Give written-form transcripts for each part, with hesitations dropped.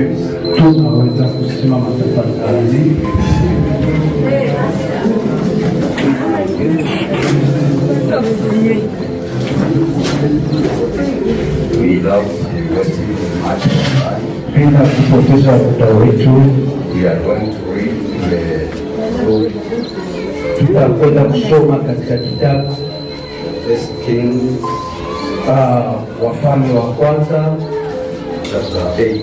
rise. Tunaweza kusimama tafadhali. Without wasting much time, Bila kupoteza muda wetu, we are going to read the book tutakwenda kusoma katika kitabu First Kings Wafalme wa kwanza chapter 18,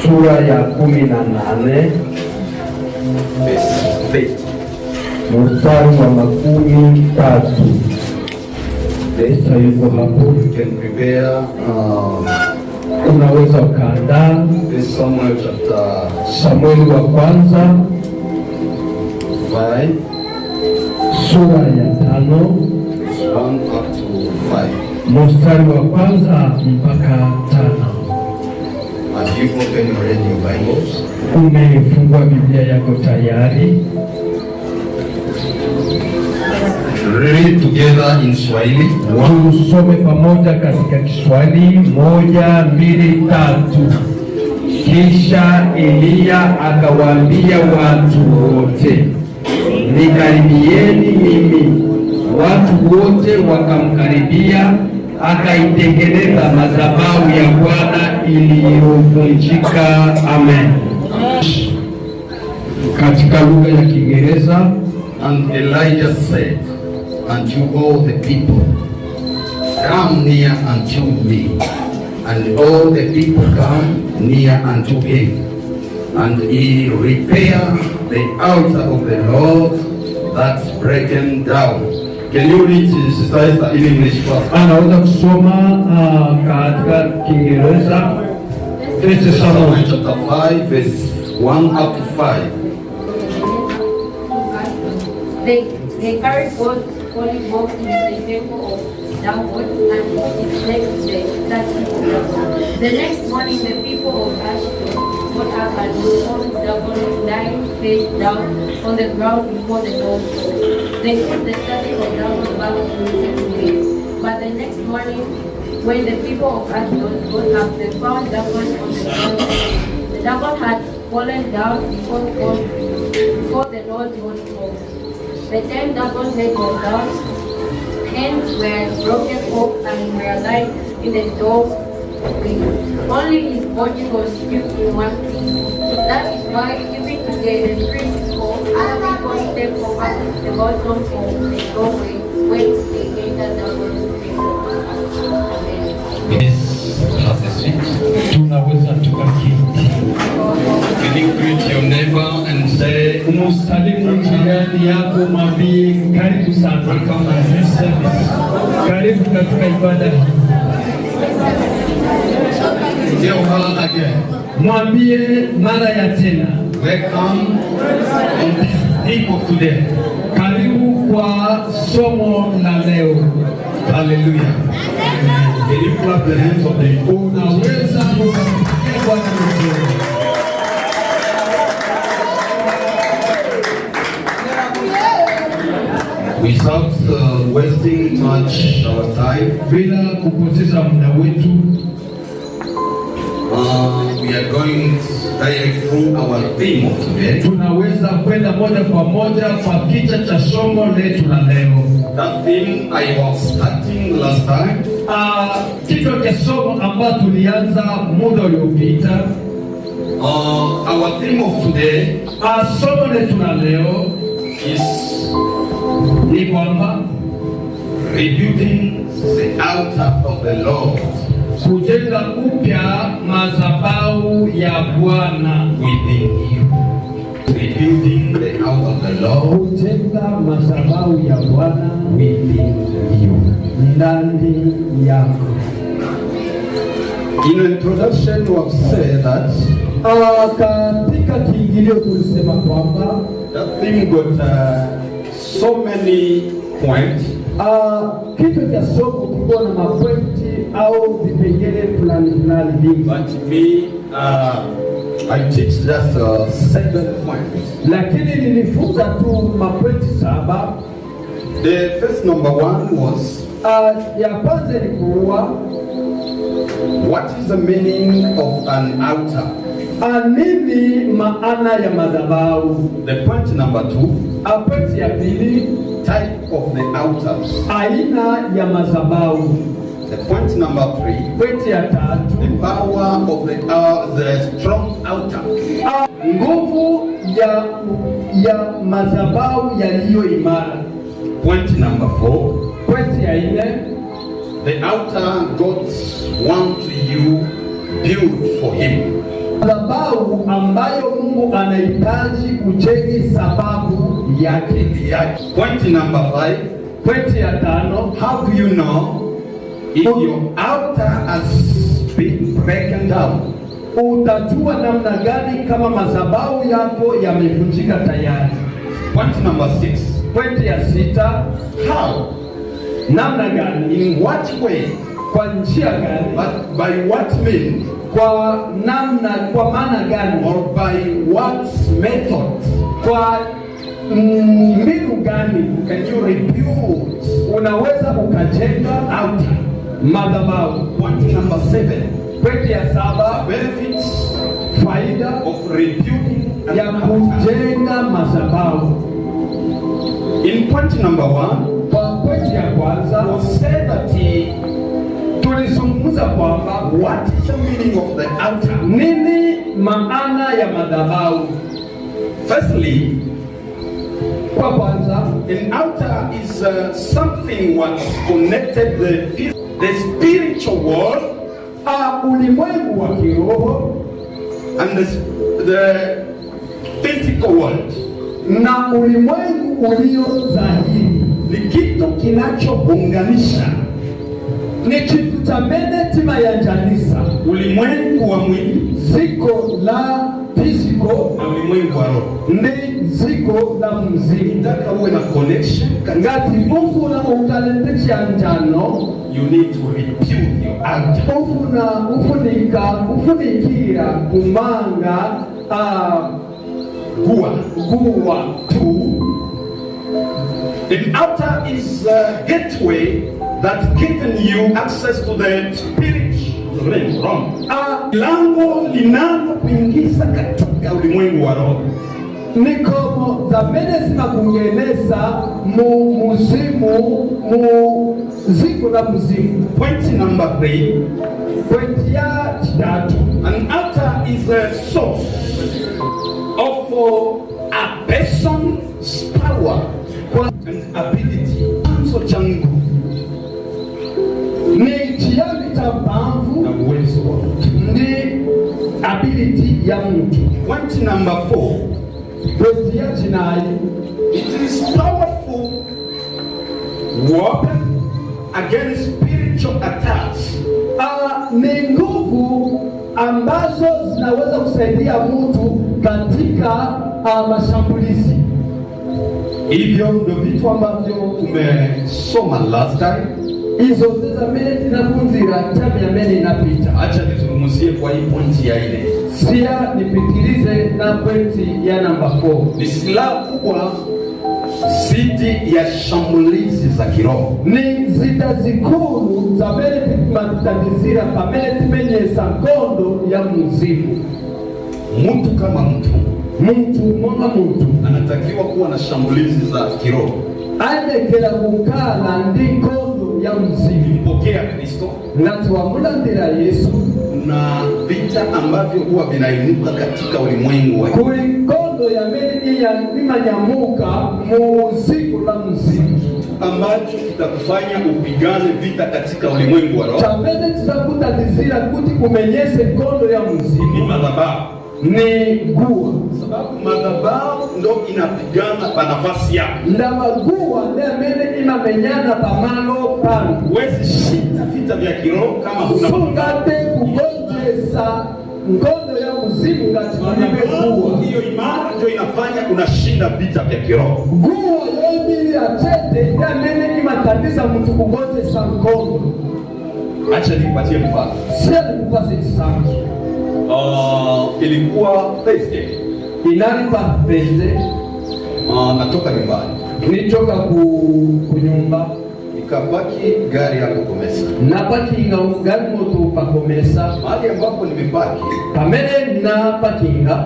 sura ya 18 verse 30. mstari wa 13. Lesa yuko hapo, You can prepare unaweza ukaandaa First Samuel chapter Samueli wa kwanza 5, sura ya 5 verse 1 up to 5. mstari wa kwanza mpaka 5. Have you opened already your Bibles? Umefungua Biblia yako tayari? Read together in Swahili. Tusome pamoja katika Kiswahili. 1, 2, 3. Kisha Eliya akawaambia watu wote, nikaribieni mimi. Watu wote wakamkaribia, akaitengeneza madhabahu ya Bwana iliyovunjika. Amen. Katika lugha ya Kiingereza, And Elijah said unto all the people, come near unto me. And all the people come near unto him. And he repaired the altar of the Lord that's broken down. Can you read Sister Esther in English first? anaweza kusoma katika Kiingereza. First Samuel Chapter 5, verse 1 up to 5. They carried God's holy book in the temple of Dagon and put it next to the statue of Dagon. The next morning, the people of Ashdod got up and found Dagon lying face down on the ground before the Lord. They put the statue of Dagon back in its place. But the next morning, when the people of Ashdod got up, they found Dagon on the ground. The Dagon had fallen down before the Lord's holy house. The 10 Dagon's head was down, hands were broken off and were lying in the doorway. Only his body was stripped in one piece. That is why even today the priests or other people step over the bottom of the doorway when they enter Dagon's temple. Amen. Please have a seat. tunaweza tukaketi. Can you greet your neighbor and say, Umsalimu jirani yako, mwambie karibu sana, karibu katika ibada hii. tell her again, Mwambie mara ya tena, welcome on this day of today. karibu kwa somo la leo. Hallelujah. Can you clap the hands of the Unaweza kupigia Bwana mkono. without wasting much our time? Bila kupoteza muda wetu, We are going direct through our theme of today. tunaweza kwenda moja kwa moja kwa kichwa cha somo letu la leo. That theme I was starting last time. Kichwa cha somo ambacho tulianza muda uliopita. Our theme of today Somo letu la leo is ni kwamba rebuilding the altar of the Lord kujenga upya madhabahu ya Bwana within you. Rebuilding the altar of the Lord kujenga madhabahu ya Bwana within you. ndani yako. In introduction, we have said that Katika kiingilio tulisema kwamba that theme got so many points. kichwa cha somo kilikuwa na mapointi au vipengele fulani fulani vingi, But me, I teach just 7 points. lakini nilifunza tu mapointi 7. The first number 1 was Ya kwanza ilikuwa What is the meaning of an altar? Nini maana ya madhabahu? The point number 2. Pointi ya pili, type of the altars. Aina ya madhabahu. The point number 3. Pointi ya tatu, The power of the strong altar. Nguvu ya madhabahu yaliyo imara. Point number 4. Pointi ya nne, The altar God wants you build for him. madhabahu ambayo Mungu anahitaji ujenge sababu yake. Point number 5. Pointi ya tano, How do you know if your altar has been broken down? utajua namna gani kama madhabahu yako yamevunjika tayari? Point number 6. Pointi ya sita, How? namna gani? In what way? Kwa njia gani? But by what means? Kwa namna, kwa maana gani? Or by what method Kwa mbinu gani can you rebuild unaweza ukajenga altar? madhabahu? Point number 7. Pointi ya saba, Benefits faida of rebuilding an ya altar. kujenga madhabahu. In point number 1, Kwa pointi ya kwanza was said that tulizungumza kwamba what is the meaning of the altar? nini maana ya madhabahu. Firstly, Kwa kwanza, an altar is something what's connected the spiritual world ulimwengu wa kiroho and the physical world. na ulimwengu ulio dhahiri. Ni kitu kinachounganisha Ni kitu cha menetima ya janisa, ulimwengu wa mwili ziko la physical na ulimwengu wa roho. ni ziko la mzimu. Nataka uwe na connection Ngati Mungu na ukalendesha njano, you need to rebuild your altar. ufunikira kumanga Gua. guwa. 2. An altar is a gateway that given you access to the spiritual realm. Lango linalo kuingiza katika ulimwengu wa roho. Ni komo za menesima kungenesa muzimu ziko na muzimu. Point number 3. Pointi ya tatu, An altar is a source of a person's power and ability. Chanzo cha nguvu ni chiavi cha mpamvu na uwezo wa mtu. ndi ability ya mtu. Point number 4. Pointi ya chinai, It is powerful weapon against spiritual attacks. ni nguvu ambazo zinaweza kusaidia mtu katika mashambulizi. Hivyo ndio vitu ambavyo tumesoma last time. Hizo za mene tunafunzira chama ya mene inapita. Acha nizungumzie kwa hii pointi ya 4. Sia nipitilize na pointi ya namba 4. Ni silaha kubwa dhidi ya shambulizi za kiroho. Ni zita zikuru za mene matutandizira pamene timenyesa kondo ya muzimu. Mtu kama mtu Mwana mtu anatakiwa kuwa na shambulizi za kiroho. anekera kukala ndi kondo ya muzimu. Mpokea Kristo Na tuwamulandira Yesu na vita ambavyo huwa vinainuka katika ulimwengu wa kuli kondo ya mene ya nimanyamuka muziku la muzimu ambacho kitakufanya upigane vita katika ulimwengu wa roho. chamene tizakutandizira kuti kumenyese kondo ya Ni muzimu madhabahu, ni guwa. sababu madhabahu ndo inapigana kwa nafasi yako. Ndamaguwa ne mene imamenyana pamalo pano. Huwezi shinda vita vya kiroho kama huna Sungate kugonjesa ngondo ya muzimu ngati malibe guwa. hiyo imara ndio inafanya unashinda vita vya kiroho. Guwa yobili ya chete ya mene imatandiza mtu kugonjesa ngondo. Acha nikupatie mfano. Sia nikupase chisanzo. Ilikuwa Thursday. Inalipa pese. Natoka nyumbani. Nitoka kunyumba. nikapaki gari hapo Komesa. Napakinga gari moto pa Komesa. Mahali ambapo nimepaki Pamene na pakinga.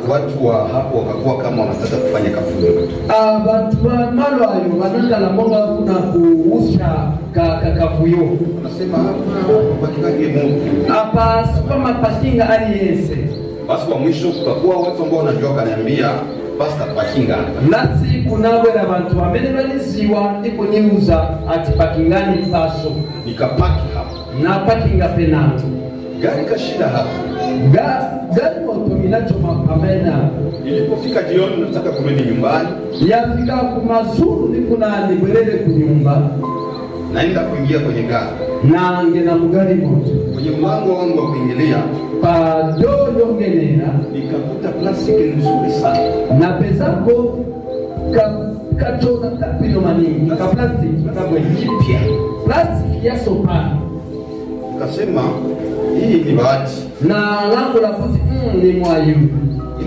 Watu wa hapo wakakuwa kama wanataka kufanya kafuyo. Abantu ba malo ayo banakala monga kuna kuusha kafuyo. Wanasema hapa pakinga Mungu. Hapa kama pakinga aliyese. Basi kwa mwisho kukakuwa watu ambao wanajua kaniambia Pastor pakinga. Nasi kunawe na bantu bamene baliziwa ndipo niuza ati pakingani paso. Nikapaki hapo. Na pakinga penatu. Gari kashinda hapo. Gari moto inachoma pamena. Nilipofika jioni nataka kurudi nyumbani. Yafika kumazuru nikuna nibwerere kunyumba. Naenda kuingia kwenye gari. Na ngena mugari moto. Kwenye mlango wangu wa kuingilia padoyo ngenena nikakuta plastiki nzuri sana. Na pezako kachona kapino manini. Ka plastiki kama jipya. Plastiki ya sopani. Kasema hii ni bahati. Na lango la kuti ni mwayu.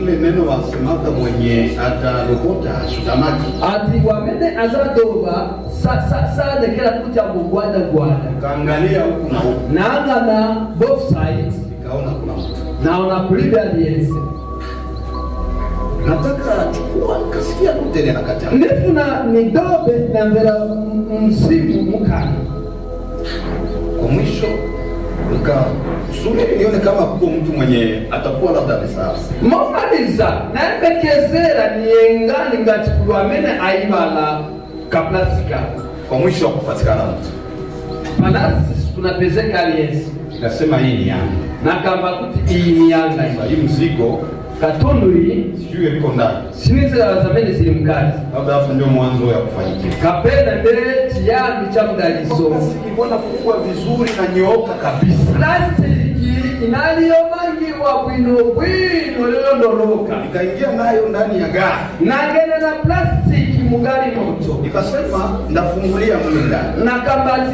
Ile neno wasemaka mwenye atalokota shutamaki. Ati wamene azadoba sa nekela kuja mugwada gwada. Kaangalia huku na huku. Naangana both sides. Nikaona kuna mtu. Naona kulibe aliyense. Nataka chukua nikasikia kutele na kata. Nifuna nidobe na mbela msimu mukana. Kwa mwisho nikasubiri nione kama kuko mtu mwenye atakuwa labda amesahau. Momaliza naembekezera niengani ngati kulwamene aibala kaplasika. Kwa mwisho kupatikana mtu. Panasi tunapezeka aliyense. Nikasema hii ni yangu. Na kamba kuti hii ni yanga. Hii mzigo katunduri sijui liko ndani. Sinizera wazamene zili mkazi. Labda hapo ndio mwanzo ya kufanyikia. Kapenda mbele tiyami cha mdaliso. Mbona fungua vizuri na nyooka kabisa. Plastiki inaliyomangiwa bwino lilondoroka. Nikaingia nayo ndani ya gari. Nagene na plastiki mugari moto. Nikasema ndafungulia mule ndani. Na kambati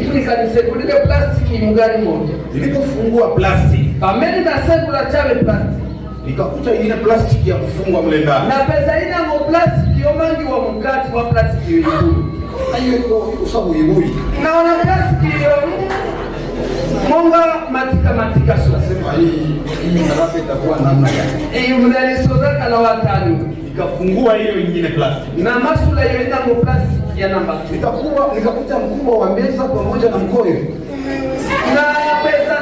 ifunika nisekulile plastiki mugari moto. Nilipofungua plastiki pamene na sekula chawe plastiki. Nikakuta ingine plastiki ya kufungwa mule ndani. Na pesa ina ngo plastiki yomangi wa mkati wa plastiki yoyiku. Ayo iko usabu yibui. Naona plastiki yo monga matika sema hii tarafa itakuwa namna gani? Iyo mnalisoza kala watano. Nikafungua hiyo nyingine plastiki. Na masula hiyo ina ngo plastiki ya namba. Nikakuta mkubwa wa meza pamoja na mkoyo. Na pesa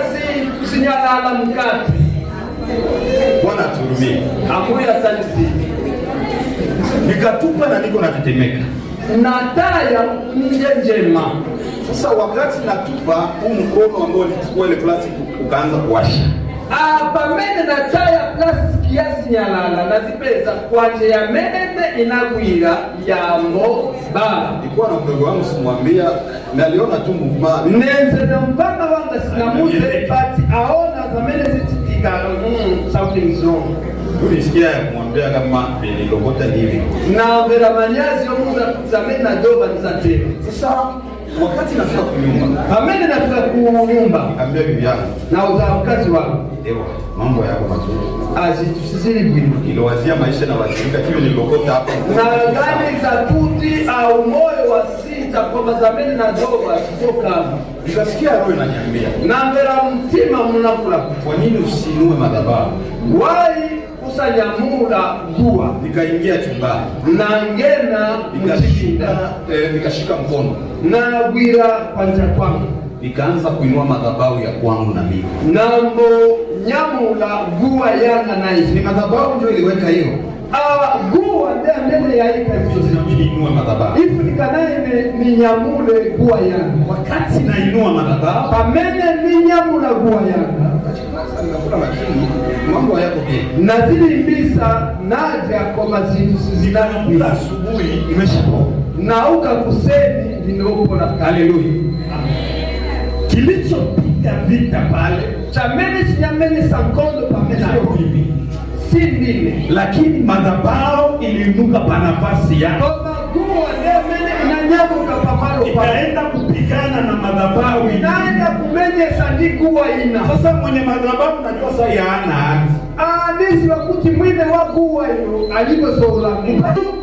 kusinyala mkati. Bwana turumie. Amuya tanisi. Nikatupa na niko natetemeka. Na taya njema. Sasa wakati natupa huu mkono ambao nilichukua ile plastiki ukaanza kuwasha. Pamene na taya plastiki ya sinyalala na zipeza kwa nje ya mene inagwira ya mbaba. Nilikuwa na mdogo wangu simwambia na aliona tu mvuma. Nenze na mpaka wanga sinamuze bati aona zamene zititika something's wrong. Tulisikia ya kumwambia kama nilogota hivi. Na vera manyazi yomuza zamene na doba nizatema. Sasa wakati nafika kunyumba. Pamene nafika kunyumba. Nikamwambia bibi yangu. Na uzamkazi wangu. Ewa, mambo yako mazuri. Tusizili bwino. Niliwazia maisha na wazirika kile nilogota hapa. Na gani za tuti au moyo wa sita kwa mazameni na doba kutoka hapa. Nikasikia roho inaniambia. Na mbera mtima mnakula. Kwa nini usinue madhabahu? Wai kusanyamura dua. Nikaingia chumbani. Na ngena nikashika mkono. Na gwira kwanja kwangu. Nikaanza kuinua madhabahu ya kwangu na mimi. Nambo nyamula gua yana na hizi. Ni madhabahu ndio iliweka hiyo. Gua ndene ya hika hizo zinabinua madhabahu. Ifu nikanaye ni nyamule gua yana. Wakati nainua madhabahu, pamene ni nyamula gua yana. Sasa ninakula makini. Mambo yako bien. Nazili mbisa naja kwa mazindu zinakula asubuhi imeshapoa. Na uka kuseni ninaopona. Haleluya. Kilichopiga vita pale chamene sinyamene sankondo pamene sio bibi si ndine, lakini madhabahu iliinuka pa nafasi yake. Kama gua mene inanyamuka pamalo ikaenda kupigana na madhabahu, inaenda kumenye sandiku wa ina. Sasa mwenye madhabahu najua sasa yana ni isi wakuti mwine waguwa ino aliposola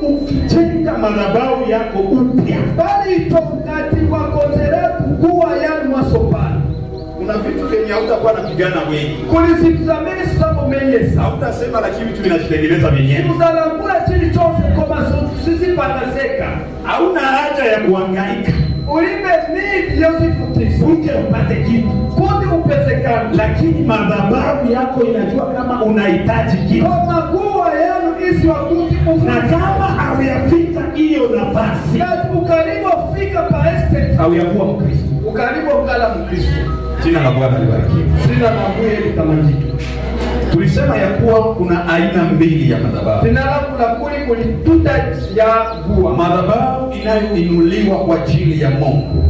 ukijenga madhabahu yako upya, bali itokati wakonzera kuguwa yanu wasopana. Kuna vitu vyenye hautakuwa napigana wengi, kulizituzamini sisamo menyesa hautasema lakini vitu vinajitengeneza vyenyewe. Kuzalangula chini chose koma sotu sisi panaseka, hauna haja ya kuhangaika. Ulime midi yosifutisa uje upate kitu kuti upezekana, lakini madhabahu yako inajua kama unahitaji kitu. Koma guwa yanu isi wakuti na kama hauyafika hiyo nafasi, ukaribu fika pa estate hauyakuwa Mkristo, ukaribu ukala Mkristo. Jina la Bwana libarikiwe. Sina mabuye litamandiki. Tulisema ya kuwa kuna aina mbili ya madhabahu. Tinala kuli two types ya guwa. Madhabahu inayoinuliwa kwa ajili ya Mungu.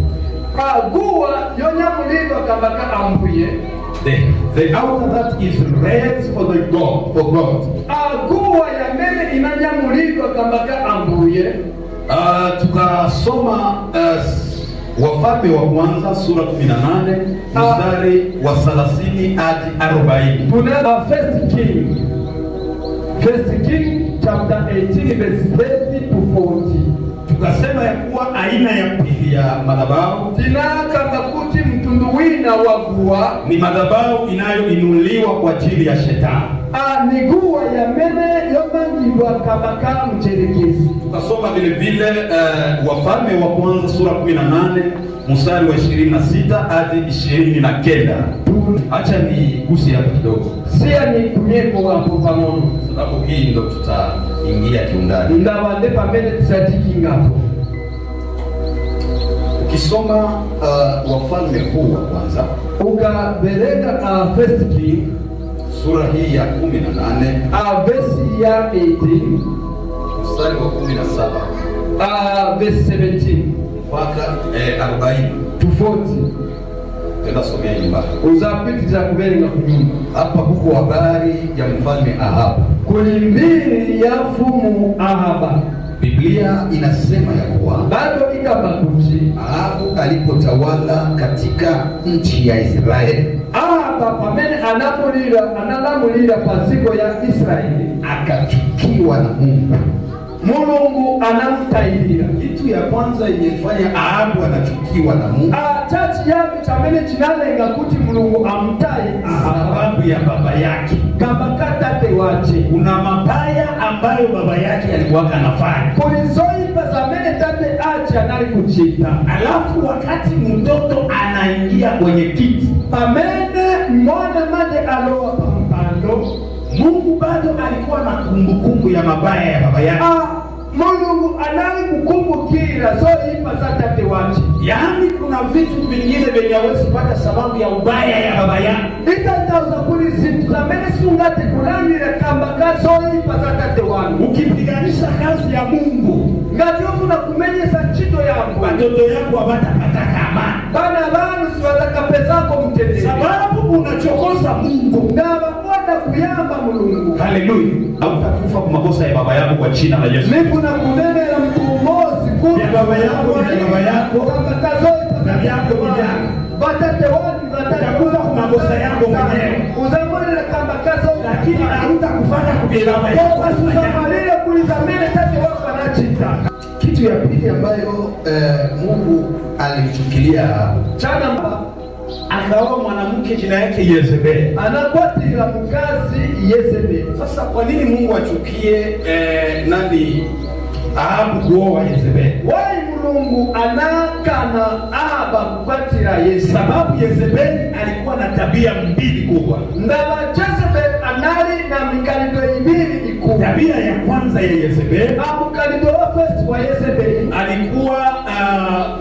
Guwa yonyamulirwa kabaka ambuye. The outer that is raised for God. Guwa ya mbele inanyamulirwa kabaka ambuye. Tukasoma Wafalme wa kwanza sura 18 mstari wa 30 hadi 40. Kuna First King chapter 18 verse 30 to 40. Tukasema ya kuwa aina ya pili ya madhabahu tinaka kuti mtunduwina wa guwa ni madhabahu inayoinuliwa kwa ajili ya shetani. Ni guwa ya mene yomangirwa kabaka mcherekezi. Tukasoma vile vile Wafalme wa kwanza sura 18 mstari wa 26 hadi 29. Acha ni gusi hapo kidogo. Sia ni kunyeko hapo pamoja. Sababu hii ndio tutaingia kiundani. Ndabande pamene tsatiki ngapo. Ukisoma Wafalme huu wa kwanza ukabeleka First King sura hii ya 18 verse ya 18 mstari wa 17 verse 17 mpaka 40 to 40. Tenda somea nyumbani. Uzapiti za kubenga kunyumba. Hapa huko habari ya mfalme Ahabu. Kulimbiri ya fumu Ahaba. Biblia inasema ya kuwa bado ikabakuti Ahabu alipotawala katika nchi ya Israeli, Ahaba pamene analamulira pasiko ya Israeli, akachukiwa na Mungu. Mulungu anamtairira. Kitu ya kwanza ilifanya Ahabu anachukiwa na Mungu, chachi yake chamene chinalenga kuti Mulungu amtai sababu ya baba yake kabakatate wache. Kuna mabaya ambayo baba yake alikuwa anafanya, kulizoipa zamene tate acha nali kuchita. Alafu wakati mtoto anaingia kwenye kiti pamene mwana made aloa pampando, Mungu bado alikuwa na kumbukumbu ya mabaya ya baba yake. Mungu anali kukumbukira zoipa za tate wache. Yaani kuna vitu vingine vyenye hawezi pata sababu ya ubaya ya baba yake. Itatauza kuli zintu zamene sungate kulangira kamba zoipa za tate wangu. Ukipiganisha kazi ya Mungu, ngatiofu na kumenyesa chito yangu, watoto yako hawatapata amani. Bana banu siwataka pezako mtendele, sababu unachokoza Mungu na wakwenda kuyamba Mulungu. Haleluya. Hautakufa kwa makosa ya baba yako kwa jina la Yesu. Niku na kunenela mtu umozi kuti ya baba yako na baba yako kamba kazoipa na yako vijana batate wani utakufa kwa makosa yako mwenyewe. Uzamwele kamba kazoipa, lakini hautakufanya kubeba baba yako. Uzamalile kulizamene tate wako anachita. Kitu ya pili ambayo Mungu alimchukilia chana akaoa mwanamke jina yake Yezebeli, anakwatira mkazi Yezebeli. Sasa kwa nini Mungu achukie Ahabu kuoa Yezebeli? Wai Mulungu anakana Ahaba kukwatira Yezebeli? Sababu Yezebeli alikuwa na tabia mbili kubwa. Ndaba Jezebeli anali na mikalido ibili ikubwa. Tabia ya kwanza ya Yezebeli, mkalido wa first wa Yezebeli, alikuwa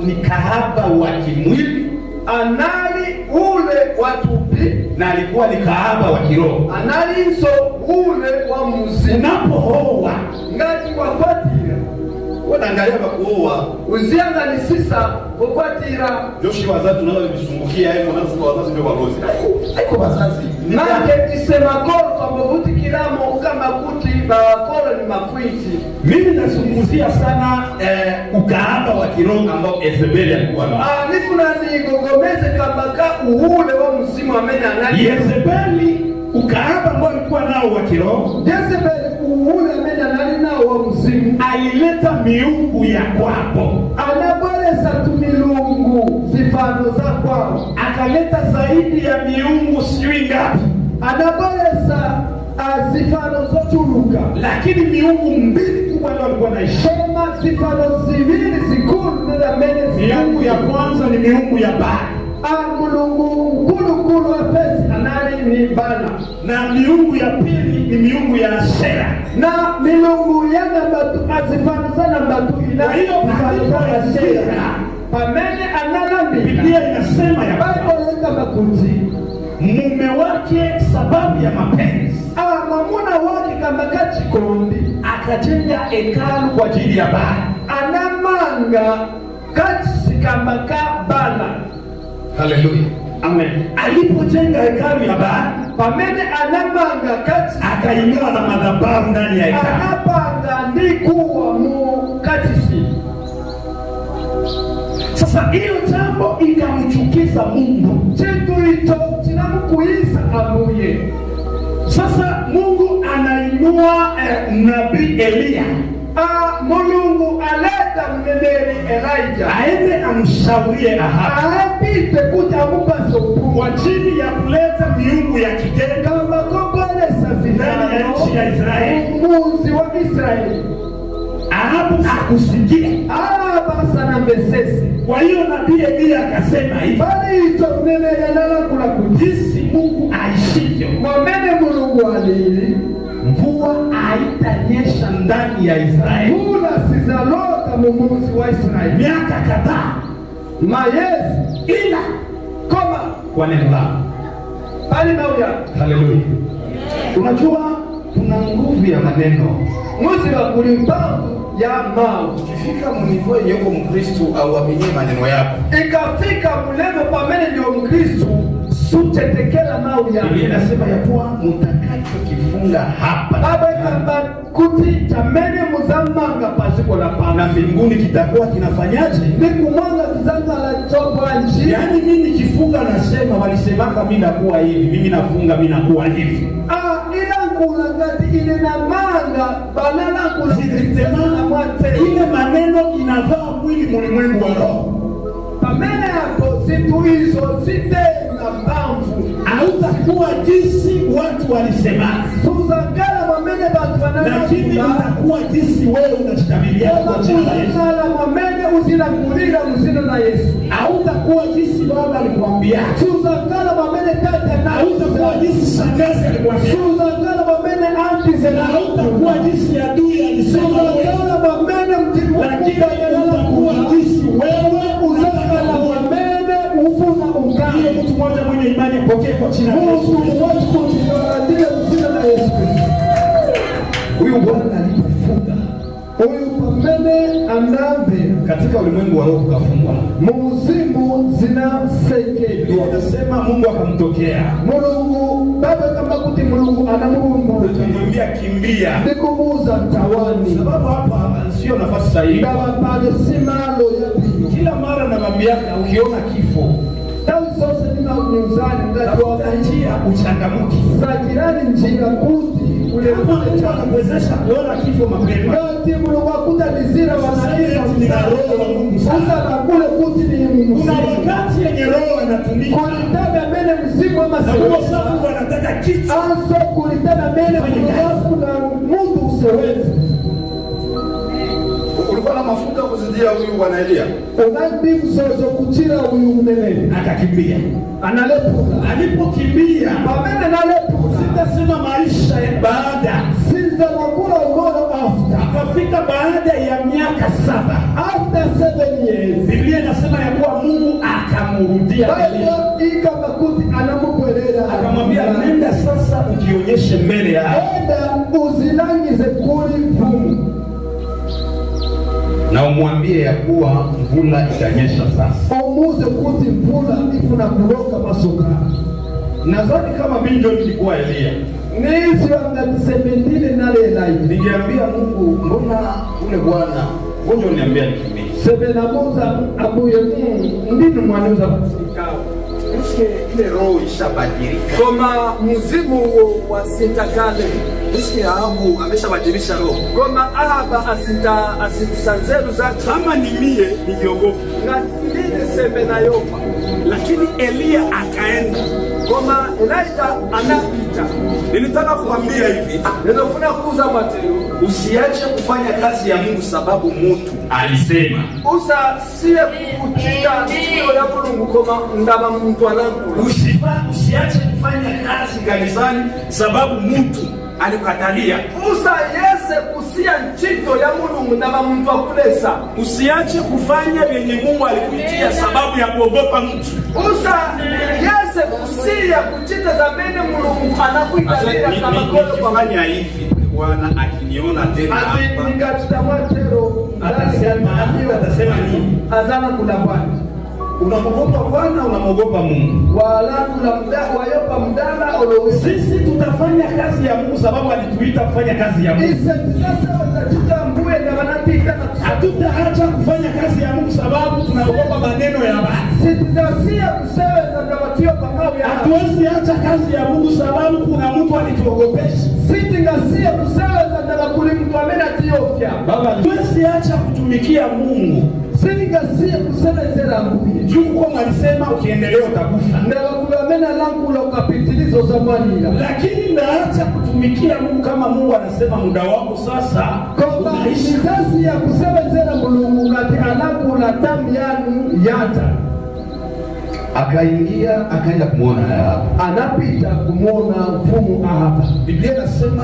ni kahaba wa kimwili, anali ule watupi, na alikuwa ni kahaba wa kiroho. Anali so ule wa muzimu. Unapooa ngati wakwatira wanaangalia bakuoa uzianga ni sisa wakwatira Joshi wazazi tunaweza kusungukia yeye mwanangu kwa wazazi ndio wagozi. Haiko wazazi. Nake isema kolo kwa mvuti kilamo kama kuti bakolo ni makwiti. Mimi nasunguzia sana ukahaba wa kiroho ambao Yezebeli alikuwa nao. Nifu na nigogomeze kabaka uhule wa msimu amena nani. Yezebeli ukahaba ambao alikuwa nao wa kiroho, Jezebeli ule amena nali nao wa mzimu, alileta miungu ya kwapo, anaboleza tumilungu zifano za kwao, akaleta zaidi ya miungu sijui ngapi, anaboleza zifano zochuluka, lakini miungu mbili kubwa ndio alikuwa naishi. sema zifano zivili zikulu nila mene. Miungu ya kwanza ni miungu ya Baali, mulungu mkulukulu wa pesi anali ni Bala, na miungu ya pili ni miungu ya Ashera, na milungu ya nambatu azifano za nambatu ina. Kwa hiyo Ashera pamene analambi, Biblia inasema ya Bible makuti mume wake sababu ya mapenzi mamuna wake kama kachikondi akajenga hekalu kwa ajili ya Baali, anamanga kama Bala. Haleluya. Amen. Alipojenga hekalu ya Baali, pamene anamanga akainua na madhabahu ndani ya hekalu, anapanga ndikuwa mu katisi. Sasa hiyo jambo ikamchukiza Mungu, Chitu hicho chinamukuisa amuye. Sasa Mungu anainua nabii Eliya, Mulungu aleta mneneri Elijah aende amshaurie Ahabu, apite kuja amupasa kwa ajili ya kuleta miungu ya kigeni kama kombolesa ndani ya nchi ya Israeli. Munzi wa Israeli. Ahabu akusikia, basa na mbesesi. Kwa hiyo nabii Eliya akasema hivi, bali ito mneneri analakula jinsi Mungu aishivyo, mwamene Mulungu alili mvua haitanyesha ndani ya Israeli, mvula sizalota mumuzi wa Israeli miaka kadhaa, mayezi ila koma kwa neno lako. bali nauya. Haleluya. Unajua kuna nguvu ya maneno. Muzi wa kulimbangu ya mau Ukifika mnivo yenye uko Mkristo au aminie maneno yako, ikafika mulemo pamene ndio Mkristu sutetekela mau ya Biblia inasema ya kuwa mtakachokifunga hapa baba kamba kuti chamene muzamanga pasiko la pana na mbinguni kitakuwa kinafanyaje? ni kumanga kizanga la chombo la nchi. Yaani mimi nikifunga nasema walisemanga mimi nakuwa hivi, mimi nafunga mimi nakuwa hivi. Ila kuna ngati ile na manga banana kuna Zidritemana mwate ile maneno inavaa mwili mlimwengu wa roho. pamene hapo zitu hizo zitenga mbamvu Hautakuwa jinsi watu walisema, tuzangala mamene batu banana lakini utakuwa jinsi wewe unajitabilia kwa jina la Yesu. mamene uzina kulira mzina na Yesu. Hautakuwa jinsi baba alikwambia, Tuzangala mamene tata na hautakuwa jinsi shangazi alikwambia, tuzangala mamene anti zena hautakuwa jinsi adui alisema, tuzangala mamene mtimu lakini utakuwa jinsi wewe uzangala mamene ufuna ungani. Hiyo mtu mmoja mwenye imani apokee kwa jina la Yesu. Mungu watu kutunaradile mzina na Yesu. huyu Bwana alipofunga Huyu pamene anambe Katika ulimwengu wa roho kafungwa, muzimu zinasekedwa. anasema Mungu akamtokea, Mulungu baba kama kuti Mulungu anamurumbula akamwambia kimbia, nikumuza tawani sababu hapa sio nafasi sahihi. baba pale simalo ya pili. Kila mara nakwambia ukiona kifo Tawi sose nina unyuzani ngatuwa njia uchangamuki, sajirani njira kuti ule kama Mungu anakuwezesha kuona kifo mapema. ngati Mulungu akuta nizira wanaiza Nina roho wa Mungu sasa sana. nakule kuti ni Kuna msimu wakati yenye roho anatumika, kulitana mene msimu ama na sewe kwa sababu Mungu anataka kitu. anso kulitana mene mwafu na mundu usewezi. ulikuwa na mafuta kuzidia huyu Bwana Elia. Unambi mzozo kuchira uyu mnene Akakimbia. analepula Alipokimbia, pamene nalepula sitasema maisha ya baada, sinza wakula ugoro akafika baada ya miaka 7. after 7 years Biblia inasema ya kuwa Mungu akamrudia Elia, Bible ika makuti anamubwerera akamwambia nenda sasa ujionyeshe mbele yao, enda uzilangize kuli vumu Na umwambie ya kuwa mvula itanyesha sasa. umuze kuti mvula ifuna kuroka masuka. nadhani kama mimi ndio nilikuwa Elia, Nisi wangatisebendile nalela hivi Ningeambia Mungu, mbona ule Bwana ngoja niambia nikimbie. sebenamuza abuye ndinu mwanuza kusikao ile roho ishabadilika. Koma mzimu wa sitakale Isi Ahabu ameshabadilisha roho. koma Ahaba asinsanzeru zake Kama ni mie niliogopa, na nini seme na yopa. lakini Elia akaenda. Koma Elijah anapita. Nilitaka kuambia hivi, Ninafuna kuza mateo. usiache kufanya kazi ya Mungu sababu mtu alisema Usa siye kuchita sio ya Mungu koma ndaba mtu anakula. usiache kufanya kazi kanisani sababu mtu alikatalia. Usa yese kusia nchito ya Mungu ndaba mtu akulesa. Usiache kufanya vyenye Mungu alikuitia sababu ya kuogopa mtu. Usa yese kusia kuchita za bene Mungu anakuitalia kama kolo kwa Nikifanya hivi Bwana akiniona tena hapa nikachita matero atasema nini? azana kula Bwana. Unamogopa Bwana, unamogopa Mungu. Wala kula mdala wayopa mdala olowisi. Sisi tutafanya kazi ya Mungu sababu alituita kufanya kazi ya Mungu. Ise sasa watachita mbuye na wanapita na Hatutaacha kufanya kazi ya Mungu sababu tunaogopa maneno ya watu. sitasia kuseweza ndabatio pangao ya Hatuwezi acha kazi ya Mungu sababu kuna mtu alituogopesha. sitingasia kuseweza ndabakuli mtu amena tiofya. Baba, hatuwezi acha kutumikia Mungu. Sitingasia kuseweza mbuye. Juu kwa alisema ukiendelea utakufa. Ndabakuli amena langu la ukapitilizo za mwanila. Lakini naacha kutumikia Mungu kama Mungu anasema muda wako sasa Kwa unaishi. nizasi ya kuseweza mulungu ngati alangu la tamu yanu yata. Akaingia akaenda kumwona Ahabu. Anapita kumwona mfumu Ahaba. Biblia inasema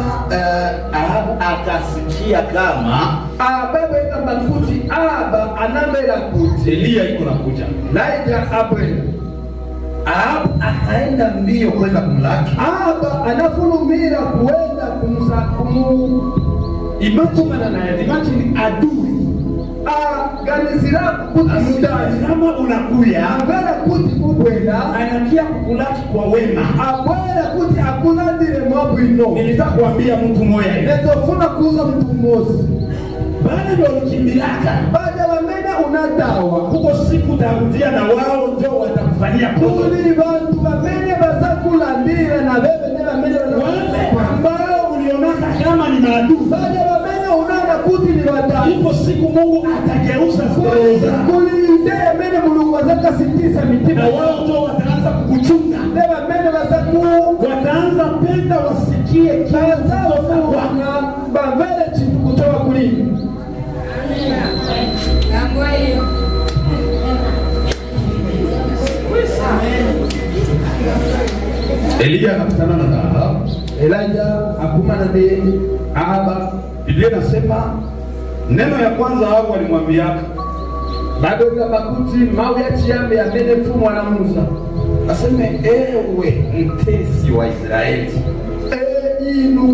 Ahabu akasikia kama Abebe kama kuti Ahaba anamela kuti. Elia iko nakuja. Laija Abel. Ahabu akaenda mbio kwenda kumlaki. Ahaba anafulumira kuenda Imagine naye, imagine adui. ganizira kuti mudani. Kama unakuya, Abela kuti kubwela. anakia kukulaki kwa wema. Abwela kuti akulandire mwabwino. Nilitaka kuambia mtu moya hivi. Netofuna kuuza mtu mmozi. Baada ndio ukimbilaka. Baada wamena unadawa. Huko siku utarudia na wao ndio watakufanyia Kuli bantu wamene bazakulandire na bebe ne wamene wale ambao ulionaka kama ni maadui. baada wamene unana kuti ni wadai. Ipo siku Mungu atageuza sura. Kulinde mene mulungu wazaka sitisa Na mitima. wao ndio wataanza kukuchunga. Neba mene wazaku Wataanza penda wasikie kazao na bavele chintu kutoka kulini. Elia akakutana na Ahabu. Elijah akumana de Ahaba. Biblia inasema neno ya kwanza Ahabu alimwambiaka Bado kabakuti mau ya chiambe ya mene mfumu wa Musa. Aseme ewe mtesi wa Israeli. Inu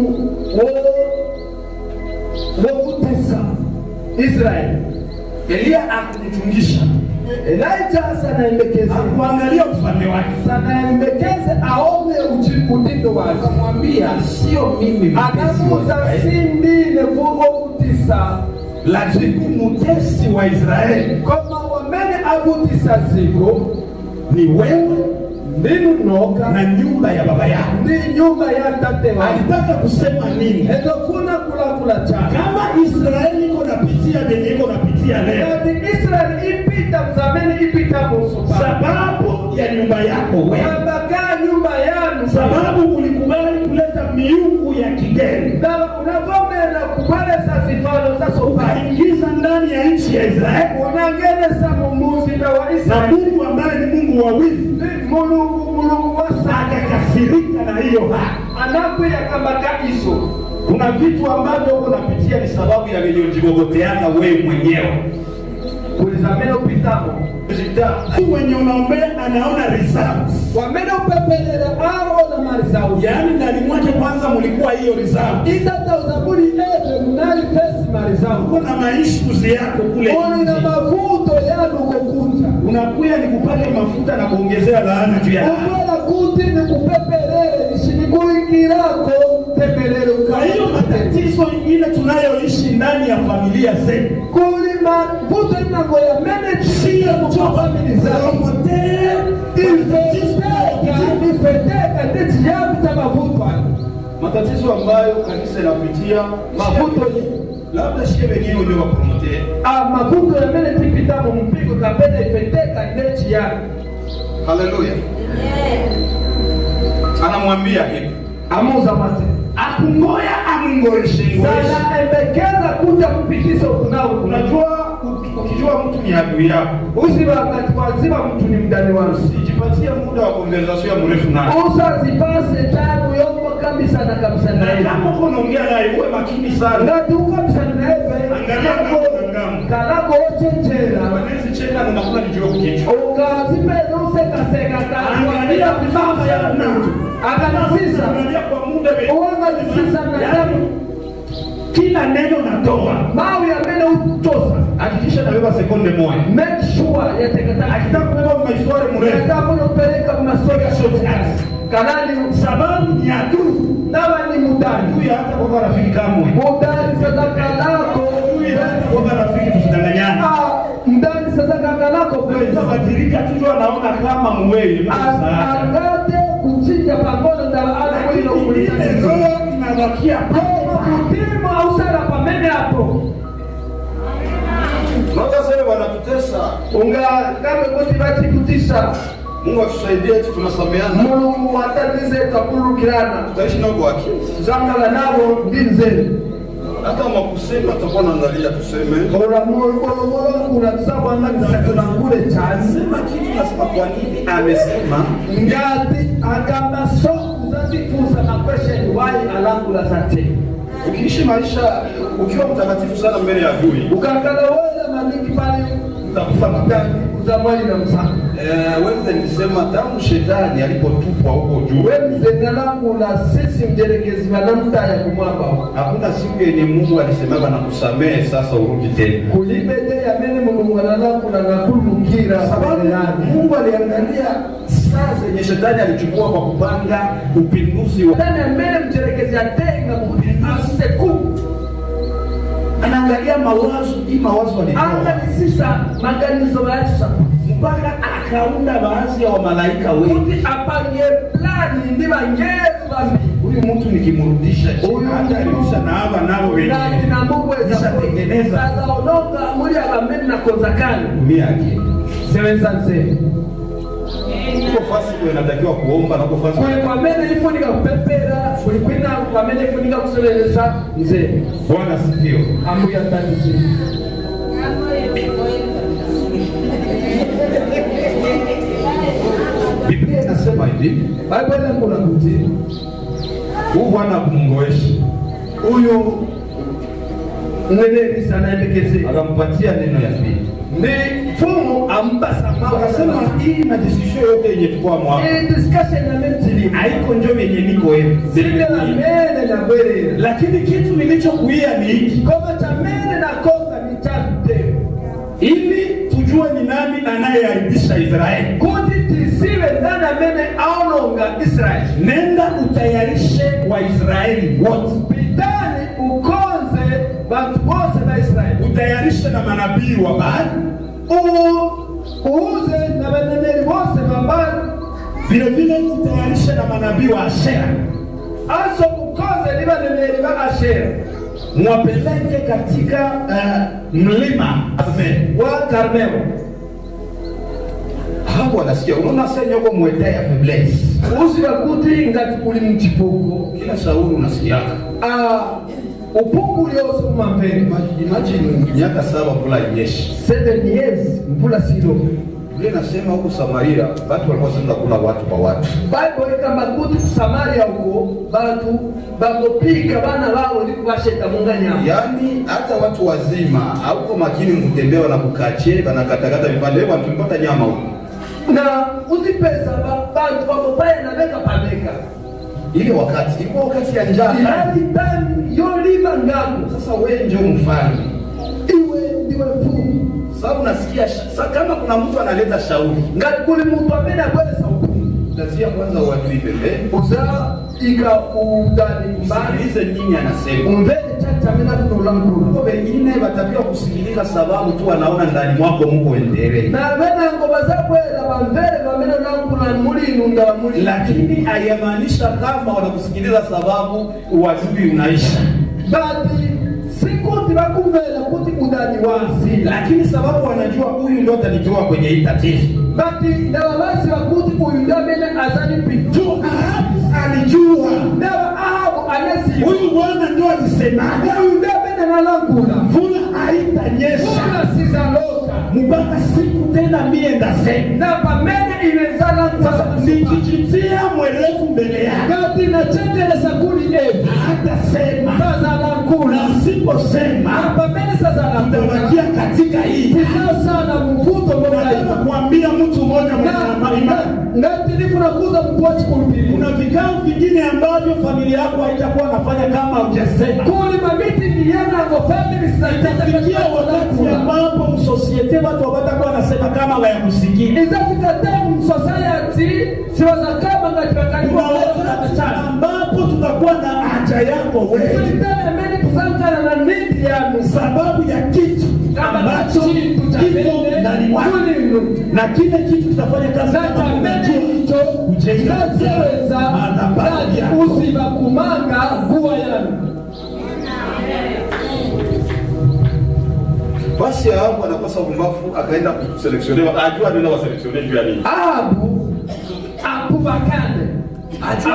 wo kutesa Israeli. Elia akumchungisha. Elijah sanaembekeze. Akuangalia ufalme wake. Sanaembekeze aone utindo wake. Akamwambia sio mimi mtesi wa Akamuza Israeli. sindine kugo kutisa. Lakini mtesi wa Israeli Koma wamene abutisa ziko ni wewe ndinu noka na nyumba ya baba yako. ndi nyumba ya tate wa. Alitaka kusema nini? Ezofuna kula chaka. Kama Israeli iko napitia yenye iko napitia leo, Kati Israeli ipita mzameni ipita musupa. sababu ya nyumba yako wewe, Unabaka nyumba yanu. sababu ulikubali kuleta miungu ya kigeni, Na unavomena kubalesa zifano za sopa. ukaingiza ndani ya nchi ya Israeli Unangenesa mumuzi na wa na Israeli. Mungu ambaye ni Mungu wa wizi Mulungu wasa. akakasirika na hiyo hali. Anapo ya kambaka iso. Kuna vitu ambavyo unapitia ni sababu ya vilivyojigogoteana wewe mwenyewe. Kulizameno pitamo. Mwenye unaombea anaona results. Wamena upepelele aro na mali zao. Yaani ndani mwake kwanza mlikuwa hiyo results. Itata uzaburi ebe munali pesi mali zao. Kuna maishuzi yako kule. Oni na mavuto yanu kukunja. Unakuya ni kupake mafuta na kuongezea laana juu ya laana. Umwela kuti ni kupepelele. Nishikuingirako pepelele Kwa hiyo matatizo ingine tunayoishi ndani ya familia zetu. kulima vuto inango ya mene chia kwa famili zao. Promoter ndeti yapi mavuto. Matatizo ambayo kanisa inapitia, Mavuto labda shie wenyewe ndio wapromote. Mavuto yamene tipita mu mpigo kapende ifeteka ndeti yapi. Haleluya. Anamwambia hivi, Amuza mate. akungoya amungoreshe. Sana embekeza kuja kupitisha kunao. Unajua ukijua mtu ni adui yako, Usiba wakati wazima mtu ni mdani wangu. usijipatie muda wa conversation ya mrefu naye. Usazipase tabu yombo kabisa na kabisa na Na yeye. kama uko unaongea naye uwe makini sana. Ngati kabisa na yeye. Angalia ngamu. Kalako ochenjera. Wanezi cheka na nakula nijio kichwa. Ukazipeza useka Angalia vifaa ya mtu. Akanasisa. Angalia kwa muda wewe. Uanga sisa na damu. Kila neno natoa. Mawe ya mene utosa. Hakikisha nabeba sekunde moja. Make sure yatekata. Akitaka kubeba maisori mrefu. Nataka kupeleka mastori ya shortcuts. Kanani Sababu ni adui. nawa ni mudani. Adui hata kwa rafiki kamwe. Mudani sadaka lako. Adui hata kwa rafiki tusidanganyane. Mudani sadaka lako. Kwa badilika tu anaona kama mweli. Angate kuchinja pamoja na ala mwili Ile ukulitatizo. roho inabakia Kutimo au sana pamene hapo. Nota sasa wanatutesa. Unga kama kuti bati kutisha. Mungu atusaidie eti tunasameana. Mungu watatize takurukirana. Tutaishi nao kwa akili. Zangala nabo ndinze. Hata makusema tutakuwa naangalia tuseme. Ora Mungu kuna tsabu anga tunangule chani. Sema kitu nasema kwa nini amesema. Ngati agamba so uzazifunza na question why alangula sate. Ukiishi maisha ukiwa mtakatifu sana mbele ya adui. Ukakala wala maniki pale Utakufa mapema. uzamwali na msana. Wewe nilisema tangu shetani alipotupwa huko juu. Wewe zengalangu la sisi mjelekezi wanamta ya kumwamba. Hakuna siku yenye Mungu alisemaga na kusamehe sasa urudi tena. Kulibede ya mene Mungu wanalaku na nakulukira Sababu Mungu aliangalia saa zenye shetani alichukua kwa kupanga upinduzi wa ndani ya mene mjelekezi atenga kusiku. anaangalia mawazo, hii mawazo alitoa. Anga ni sisa maganizo ya sasa. Mpaka akaunda baadhi ya wamalaika wengi. Kuti apange plani ndiba ngezu bambi. Huyu mtu nikimrudisha Huyu hata alirusha na hapa nao wenyewe. Na Mungu Kisha tengeneza. sasa ondoka muri abameni na konzakani. Tumia akili. Sevenza nse. Uko fasi kwa inatakiwa kuomba na uko fasi. Kwa mene ifunika kupepera, kulikwina kwa mene ifunika kusoleleza nze. Bwana sifiwe. Ambu ya tatizo. Biblia inasema hivi, Bible kuna kuti. huyu bwana kumngoeshi. Huyu nene sana ndekeze. Akampatia neno ya pili. Ni fumu ambasa mawa Akasema hii majisisho yote yenye tukua mwaka. hii discussion na mentally. Haiko njoo yenye niko hivi. Sile la mene na bwele. Lakini kitu nilichokuia ni hiki. Koma cha mene na kosa ni chate. Ili tujue ni nani anayeaibisha Israeli. Kuti tisiwe ndani ya mene aononga Israeli. Nenda utayarishe Waisraeli wote. Pitani ukonze bantu bose ba Israeli. Utayarishe na manabii wa Baali. Uuze na baneneri bose ba Baali. Vile vile utayarishe na manabii wa Ashera. Aso ukonze ni baneneri ba Ashera. Mwapeleke katika mlima Karmeli. Wa Karmelo. Hapo wanasikia unaona sasa yuko mwendea ya faiblesse. Uzi bakuti ngati kuli mchipuko. Kila shauri unasikia. Upungu ulioso mapeni. Imagine miaka 7 kula inyeshi. 7 years mvula silo. Biblia inasema huko Samaria watu walikuwa sasa kula watu kwa watu. Bible kama kuti Samaria huko batu bakopika bana wao ni kubasheta munganya. Yaani hata watu wazima hauko makini mkutembea na kukache bana katakata vipande watu tulipata nyama huko. Na uzipesa bantu wako pale na beka pameka. Ile wakati ilikuwa wakati ya njaa. Hadi tani yoliva ngako. Sasa wewe ndio mfalme. Iwe ndiwe mkuu. Sababu nasikia kama kuna mtu analeta shauri. Ngati kuli mtu amena kwenda sauti. Lazima kwanza uadui pembeni. Uza ika udani mbali Sikilize nini anasema. umveni chacha mina tunulankula Kwa wengine watakiwa kusikilika sababu tu wanaona ndani mwako Mungu endelee. na bena ngoma zakwela bambele bamena nankula muli nunda muli, Lakini hayamaanisha kama wanakusikiliza sababu uadui unaisha. bati sikuti bakumvela kuti udani wasi, Lakini sababu wanajua huyu ndio atanitoa kwenye hii tatizo. bati ndawa basi bakuti uyu ndamene azani pitu Ahabu alijua ndawa ahabu anesi huyu Bwana ndio alisemaje, uyu ndamene nalankula mvula haitanyesha kuna sizaloka mpaka siku tena mie ndasema. na pamene inezala Sasa nikijitia mwerevu mbele yake kati na chendelesa kuli evi hatasema, sazalankula na siposema na pamene sazalankula tutabakia katika hii. sasa na mvuto Nataka kuambia mtu mmoja mwenye imani, ngatilifu nakuza mkuwachi kulupili kuna vikao vingine ambavyo familia yako haitakuwa nafanya kama hujasema. kuli mamiti niyana ngo family Itafikia wakati ambapo msosiete watu watakuwa wanasema kama hawayakusikia. izafika temu society siwaza kama ngatikakaliwa Kuna wakati ambapo tutakuwa na haja yako wewe, kulitana meni kusankana na nindi yanu sababu ya kitu ambacho kipo ndani mwako, na kile kitu kitafanya kazi kama unajua kujenga madhabahu yako. usiba kumanga guwa yanu. Basi Ahabu anakosa umbafu, akaenda kuseleksionewa, ajua ndio waseleksionewa juu ya nini. Ahabu akubakane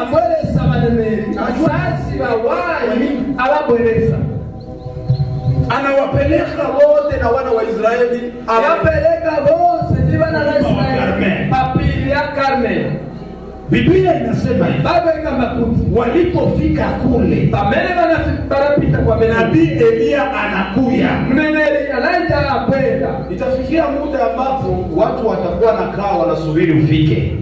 abweresa baneneri asasi bawayi ababweresa Anawapeleka wote na wana wa Israeli, abapeleka bose ni bana la Israeli papili ya Karmel. Biblia inasema hivi, babeka makuti walipofika kule pamene banapita kwa nabii Elia anakuya. mneneri anaita apenda Itafikia muda ambapo watu watakuwa nakaa wanasubiri ufike.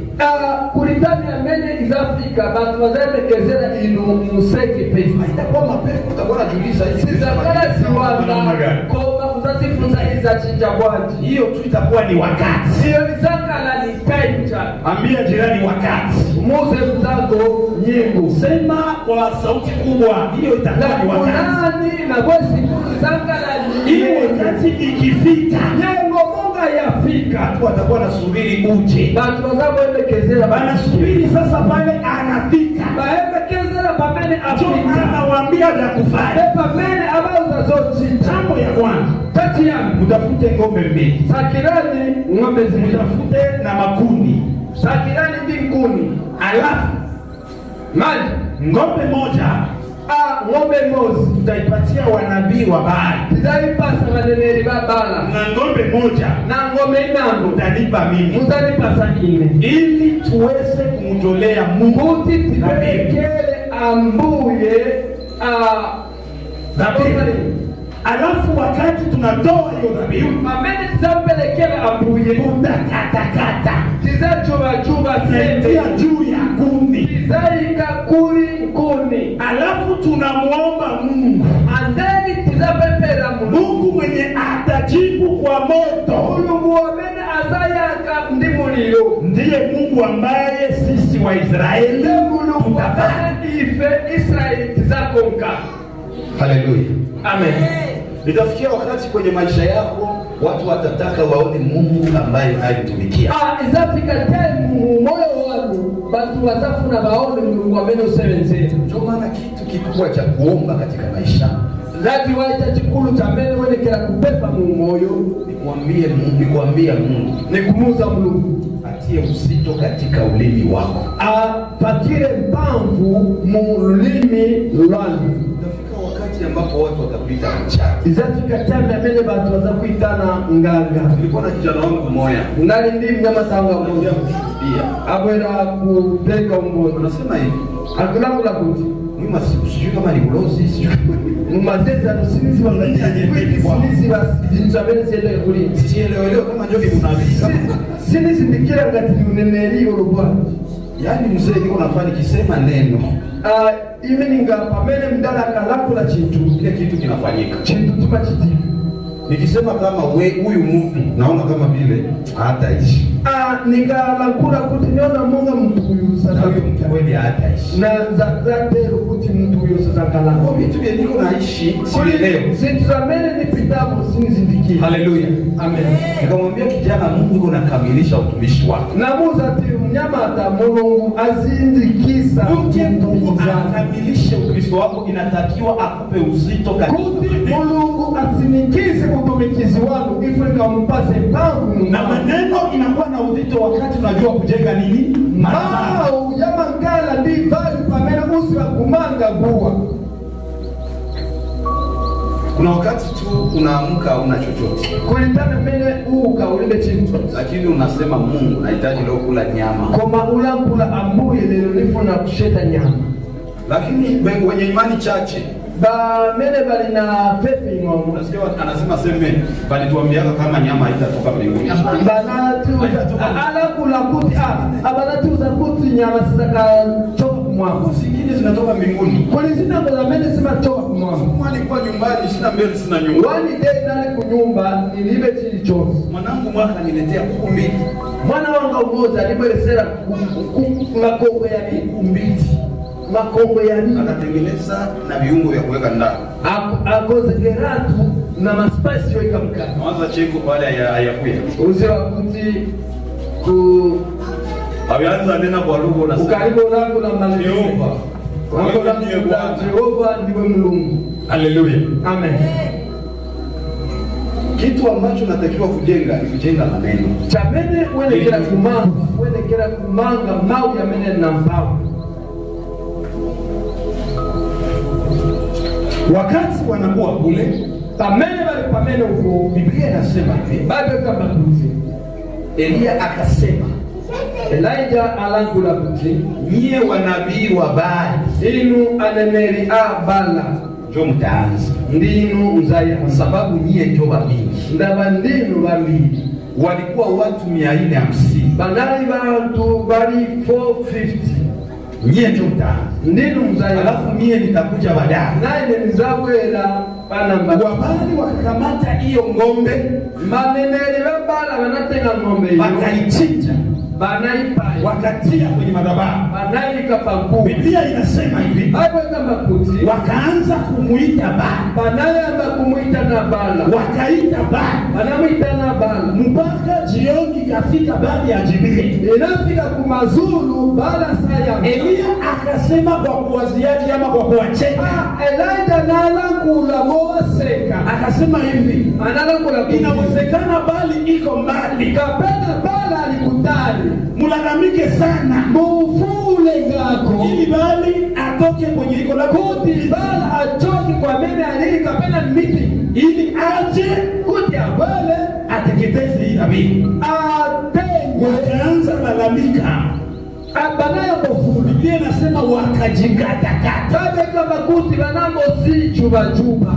kulitani amene izafika bantu bazatekezera inu museke pesa Itakuwa mapema, utakuwa unajiuliza hizi sizakala siwanda koma uzazifunza iza chinja bwaji hiyo tu itakuwa ni wakati. iyo izakala ni kainja. Ambia jirani wakati. Muze mzago nyingu Sema kwa sauti kubwa, hiyo itakuwa ni wakati. kunani na kwesi kuzakala Hiyo nyingu wakati ikifika, nyengo munga yafika watu watakuwa nasubiri uje. bantu bazaboemekezera Banasubiri sasa pale anafika. baemekezera pamene afika Anawaambia vya kufanya. pamene abauza zochita Jambo ya kwanza, kati yangu mtafute ng'ombe mbili. sakirani ng'ombe zimita Mtafute na makundi. sakirani ndi nkuni Alafu maji ng'ombe moja ng'ombe mozi tutaipatia wanabii wa Baali, tizaipasa baneneri babala na ng'ombe moja na ng'ombe inango utanipa mimi, muzanipasa ine ili tuweze kumtolea Mungu kuti tipelekele ambuye dhabihu. Alafu wakati tunatoa hiyo dhabihu, pamene tizampelekele ambuye tutakatakata tizachubachuba sembe tia juu ya kuni. tizaika kuli nkuni Alafu tunamuomba Mungu, andeni tizapepera Mungu mwenye atajibu kwa moto. mulungu wamene azayaka ndi muliro Ndiye Mungu ambaye sisi wa Israeli ndi mulungu tutapata. wamene ife Israeli tizakonka. Haleluya. Amen. Itafikia wakati kwenye maisha yako watu watataka waone Mungu ambaye unayemtumikia. Izafika temu moyo wangu bantu bazafuna baone mulungu wamene usebenzera. Ndio maana kitu kikubwa cha kuomba katika maisha Zati waita chikulu cha mbele wenekera kupepa mu moyo ni kuambia Mungu ni kumuza mulungu atie uzito katika ulimi wako. apakire mpamvu mu lulimi lwangu. Itafika wakati ambapo watu watapita mchana. Izafika temu amene bantu bazakwitana nganga. Nilikuwa na kijana wangu mmoja Nali ndi mnyama tanga anakuja mmoja kukimbia. abwera kupeka umbono Anasema hivi, akulakula kuti mimi sijui kama ni ulozi, sijui mumazezano sinisi basibinsabensiyende kuli sielewe kama ndio unabii. sinisindikira ngati niuneneri olubwana. Yaani mzee niko nafanya kisema neno. Imeninga pamene mdala kalakula chintu Kile kitu kinafanyika. chintu chimachitivi Nikisema kama huyu mtu naona kama vile hataishi. nikalakula kuti niona Mungu mtu huyu sasa kweli hataishi. na zatero kuti mtu huyu sasa kala Kwa vitu vya niko naishi si leo. Situzamene ni pitabu sinizindiki. Haleluya. Amen. Nikamwambia kijana, Mungu yuko nakamilisha utumishi wako. Na muza ati mnyamata Mungu azindikisa Mungu akamilishe Ukristo wako, inatakiwa akupe uzito katika kuti Mungu asinikize utumikizi wangu ifu nikampase pangu Na maneno inakuwa na uzito wakati unajua kujenga nini? Mau ya mangala ndi vali pamene usi wa kumanga guwa. Kuna wakati tu unaamka una chochote, Kulitana mene uka ulibe chintu, lakini unasema Mungu, nahitaji leo kula nyama. koma ulakula ambuye lelo nifu na kusheta nyama. Lakini wenye imani chache Ba mene bali na pepe ngomu. unasikia anasema seme, bali tuambiaka kama nyama haitatoka mbinguni. Banatu alakula kuti abanatu za kuti nyama sitaka choka kumwako. Zingine zinatoka mbinguni. Kuli zina kwa mene sima choka kumwako. Mwana alikuwa nyumbani, sina mbele sina nyumba. Wani day nale kunyumba nilibe chini chose. Mwanangu mwaka niletea kuku mbili. Mwana wanga umoja alibelesera makongo ya mbiti. Makongo ya nini? Akatengeneza na viungo vya kuweka ndani. Akoze geratu na maspice yoika mkana. Mwanza cheko pale hayakuya. Uze wakuti ku Abianza nena kwa lugha na ukaribu langu na mali Jehova. Wangu langu na Jehova ndiwe Mungu. Haleluya. Amen. Kitu ambacho natakiwa kujenga ni kujenga maneno. Chamene wene kera kumanga mau ya mene na mbao. Wakati wanakuwa kule, Pamene wale pamene uko Biblia inasema hivi, bado kama kuti. Elia akasema, Elijah alangula kuti. nyie wanabii wa Baali Inu aneneri abala. ndio mtaanza, Ndinu mzaya. sababu nyie ndio wamingi. Ndaba ndinu bambili. Walikuwa watu 450, Banali bantu bali 450. nyie ndio mtaanza. Ndinu mzaya. Alafu mie nitakuja baadaye. Naine nizawela banamba. Wabali wakakamata hiyo ng'ombe, Maneneri babala banatenga ng'ombe hiyo. wakaichinja, Banaipai. wakatia kwenye madhabahu. Banaika paku. Biblia inasema hivi, Bado kama kuti. wakaanza kumuita Baali, Banayamba kumuita na bala. wakaita Baali Banamuita na bala. mpaka jioni ikafika, Baali ajibirie. Inafika kumazulu bala saya. Elia akasema kwa kuwaziaki ama kwa kuwacheka, Elijah nalangula moseka. akasema hivi, Analangula inawezekana Baali iko mbali, kapena bala alikutali. mulalamike sana Mufule ngako. ili Baali atoke kwenye iko la Kuti bala achoki kwa mene alili kapena miti. ili aje Kuti abele ateketeze hii nabii. atengwe. Wakaanza lalamika, Abanayo mufule. Biblia inasema wakajikatakata. Kabe kama kuti banamo si juba.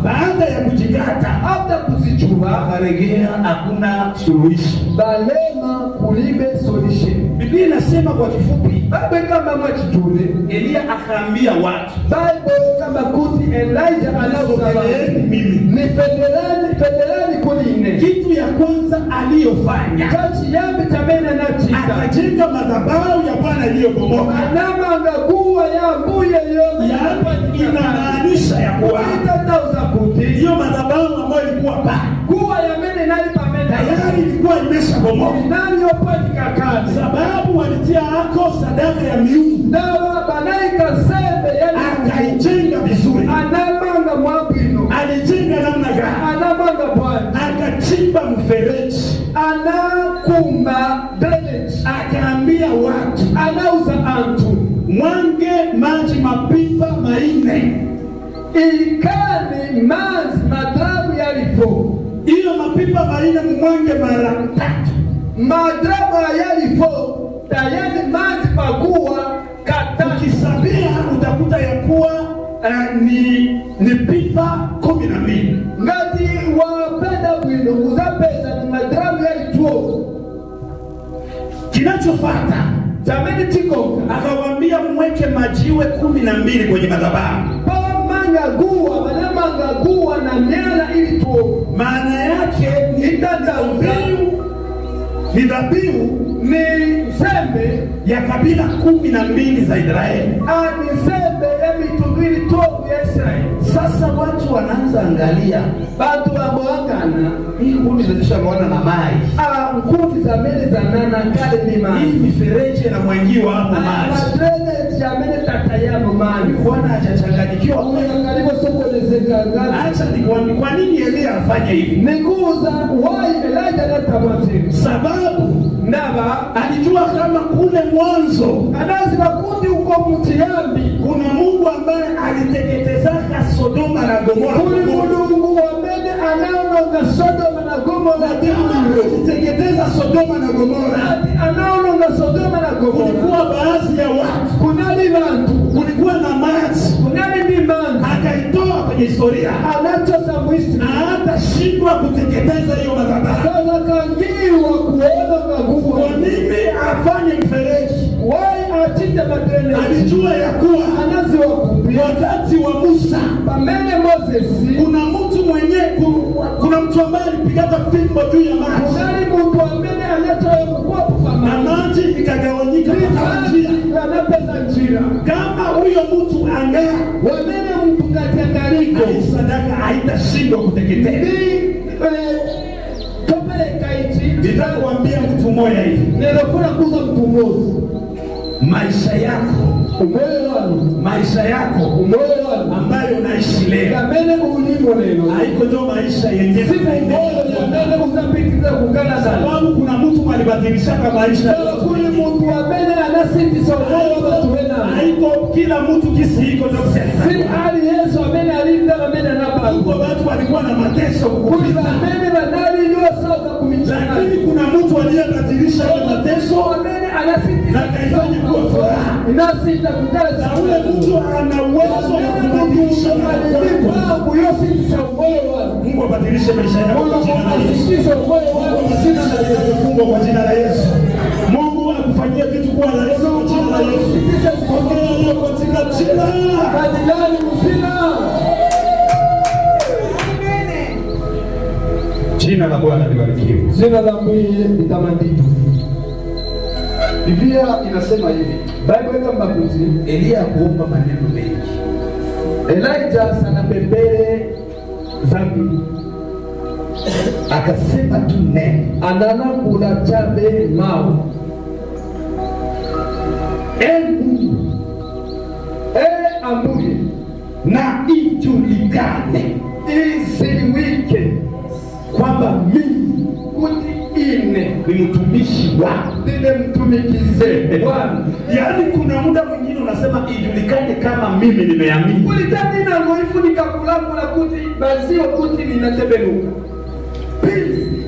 Baada ya kujikata, After kuzichuba. akaregea, hakuna suluhisho. Balema kulibe solution. Biblia inasema kwa kifupi, Babe kama mwachitule. Elia akaambia watu, Bible kama kuti Elijah sogeleeni mimi. ni federali kuline. Kitu ya kwanza aliyofanya, Kachi yambi tamene na chika. akajenga madhabahu ya Bwana iliyobomoka. Anama ngakuwa ya mbuye yote. Yaani inamaanisha ya kuwa Itatauza kuti. hiyo madhabahu ambayo ilikuwa pale Kuwa ya mene nali pamene. tayari ilikuwa imeshabomoka, Nani yopani kakani. sababu walitia hako sadaka ya miungu. Dawa banaika sebe yani. Akaijenga vizuri. Anamanga mwabino. Alijenga namna gani? Anamanga bwana. Akachimba mfereji, Anakumba drainage. akaambia watu Anauza antu. mwange maji mapipa 4. Ikani mazi madrabu yalifo. Hiyo mapipa 4 mumwange mara 3. Madrabu yalifo. Tayari mazi pakuwa katatu. Ukisabia utakuta ya kuwa ni pipa 12. Ngati wapenda bwino uzapeza ni madrabu yalituo. Kinachofuata, Jameni chikonga. akawaambia mweke majiwe 12 kwenye madhabahu. Pawa manga guwa, manga guwa na miala ili tuo. Maana yake ni dhabihu ni dhabihu ni sembe ya kabila 12 za Israeli. Ni sembe ya mitugiri tobu ya Israeli. Sasa watu wanaanza angalia Bantu baboakana hii kundi zilishaona na mai. Nkundi za mele za nana kale ni maji. Hii mifereji na mwengiwa hapo maji. Madrene ya mele tatayamo maji. Bwana hajachanganyikiwa. Karibu soko lezekangana. Acha nikwambie kwa nini Elia afanye hivi. Nikuza wai Elijah na tamati. Sababu ndaba alijua kama kule mwanzo anazi makundi uko mtiambi kuna Mungu ambaye aliteketezaka Sodoma na Gomora. Kuli Mungu wa mbele anaononga Sodoma na Gomora. Aliteketeza Sodoma na Gomora. Anaononga Sodoma na Gomora. Kulikuwa baadhi ya watu, kunani bantu, kulikuwa na maji, kunani mimbanzi. Akaitoa kwenye historia. Anachosa mwishi na hata shindwa kuteketeza hiyo madhabahu. Sasa kangiwa kuona magumu. Kwa nini afanye mfereji? Wai atinde madrene. Alijua ya kuwa anazi wakubi wakati wa Musa pamene Moses kuna mtu kuna mtu ambaye alipigata fimbo juu ya maji. Kunani mtu amene anatoa mkopo kwa maji. Na maji ikagawanyika kwa njia. Anapesa njia. Kama huyo mtu angaa wamene mtu katiangaliko sadaka haitashindwa kuteketeza. Nitakwambia mtu mmoja hivi. Nilofuna kuza mtu mmoja. Maisha yako, maisha yako ambayo unaishi leo haiko ndio maisha yenyewe. Sababu kuna mtu alibadilishaka maisha. Haiko kila mtu kisi hiko ndio kwa watu walikuwa na mateso kupita. Lakini kuna mtu aliyebadilisha mateso na kaifanya kuwa furaha. Na ule mtu ana uwezo wa kubadilisha Mungu abadilishe maisha yako kwa jina la Yesu. Mungu akufanyie kitu kwa rahisi kwa jina la Yesu. Pokea hiyo katika jina. Jina la Bwana libarikiwe. Jina la Mungu litamandikwa. Biblia inasema hivi. Bible kama kuti Elia kuomba maneno mengi. Elijah sana pembele zambi. Akasema tu neno. Anana kula chabe mao. Amuye na ijulikane isiliwike kwamba mimi ni mtumishi wako, mtumikize Bwana. Yaani kuna muda mwingine unasema ijulikane kama mimi nimeamini. Kulitani na ngoifu nikakulangula kuti bazio kuti ninatebenuka. Pili.